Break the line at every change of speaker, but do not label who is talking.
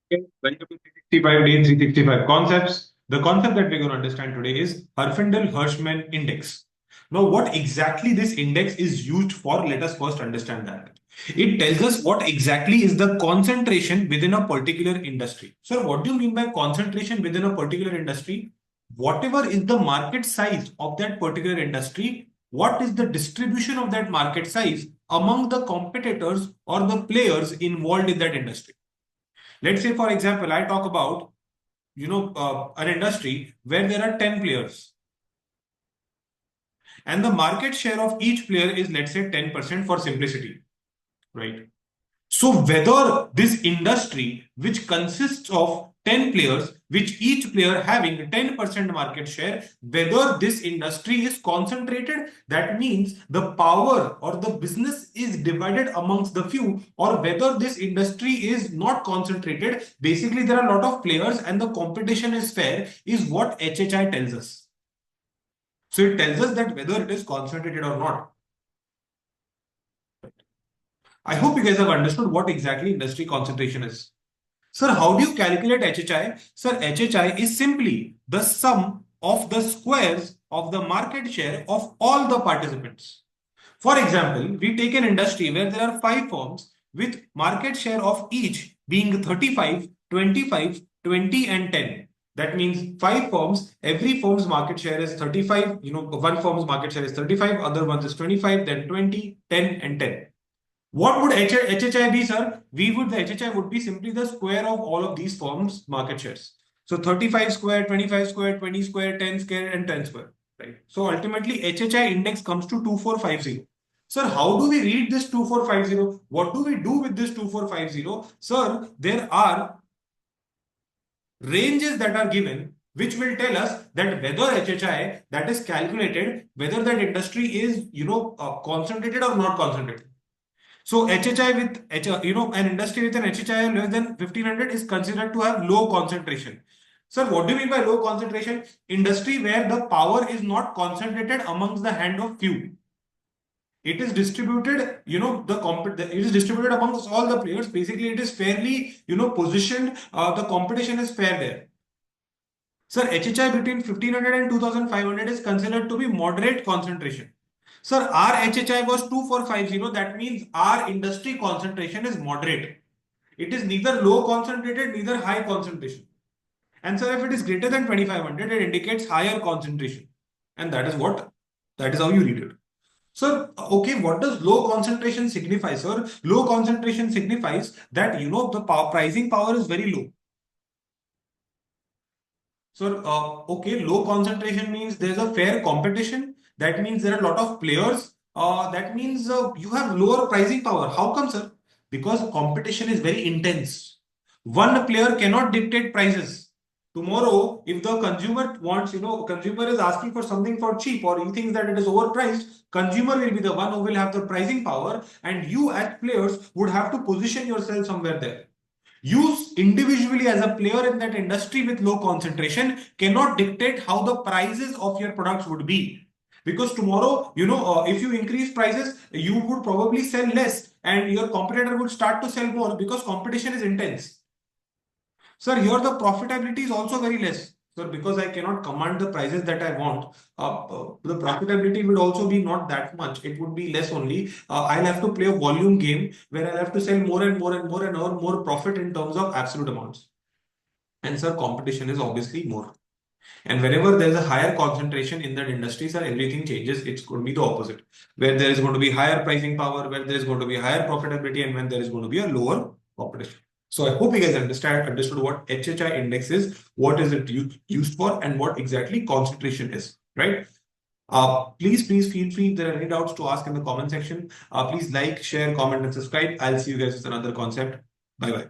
Okay, welcome to 365 Day 365 Concepts. The concept that we're going to understand today is Herfindahl Hirschman Index. Now, what exactly this index is used for, let us first understand that. It tells us what exactly is the concentration within a particular industry. So, what do you mean by concentration within a particular industry? Whatever is the market size of that particular industry, what is the distribution of that market size among the competitors or the players involved in that industry? Let's say, for example, I talk about an industry where there are 10 players, and the market share of each player is, let's say, 10% for simplicity, right? So whether this industry, which consists of 10 players, which each player having 10% market share, whether this industry is concentrated, that means the power or the business is divided amongst the few, or whether this industry is not concentrated, basically there are a lot of players and the competition is fair, is what HHI tells us. So it tells us that whether it is concentrated or not. I hope you guys have understood what exactly industry concentration is. Sir, how do you calculate HHI? Sir, HHI is simply the sum of the squares of the market share of all the participants. For example, we take an industry where there are 5 firms with market share of each being 35, 25, 20 and 10. That means 5 firms, every firm's market share is 35, one firm's market share is 35, other ones is 25, then 20, 10 and 10. What would HHI be, sir? The HHI would be simply the square of all of these firms' market shares. So 35 square, 25 square, 20 square, 10 square, and 10 square. Right. So ultimately, HHI index comes to 2450. Sir, how do we read this 2450? What do we do with this 2450? Sir, there are ranges that are given which will tell us that whether HHI that is calculated, whether that industry is, concentrated or not concentrated. So HHI with an industry with an HHI less than 1500 is considered to have low concentration. Sir, what do you mean by low concentration? Industry where the power is not concentrated amongst the hand of few. It is distributed, it is distributed amongst all the players. Basically, it is fairly, positioned. The competition is fair there. Sir, HHI between 1500 and 2500 is considered to be moderate concentration. Sir, our HHI was 2450. That means our industry concentration is moderate. It is neither low concentrated, neither high concentration. And sir, if it is greater than 2500, it indicates higher concentration. And that is how you read it. Sir, okay, what does low concentration signify, sir? Low concentration signifies that, the pricing power is very low. So, okay, low concentration means there's a fair competition. That means there are a lot of players. That means you have lower pricing power. How come, sir? Because competition is very intense. One player cannot dictate prices. Tomorrow, if the consumer wants, consumer is asking for something for cheap or he thinks that it is overpriced, consumer will be the one who will have the pricing power, and you as players would have to position yourself somewhere there. You individually as a player in that industry with low concentration cannot dictate how the prices of your products would be. Because tomorrow, if you increase prices, you would probably sell less and your competitor would start to sell more because competition is intense. Sir, here the profitability is also very less. Sir, because I cannot command the prices that I want, the profitability would also be not that much. It would be less only. I'll have to play a volume game where I'll have to sell more and more and more and earn more profit in terms of absolute amounts. And sir, competition is obviously more. And whenever there's a higher concentration in that industry, sir, everything changes. It's going to be the opposite. Where there is going to be higher pricing power, where there is going to be higher profitability, and when there is going to be a lower competition. So I hope you guys understood what HHI index is, what is it used for, and what exactly concentration is, right? Please feel free if there are any doubts to ask in the comment section. Please like, share, comment, and subscribe. I'll see you guys with another concept. Bye bye.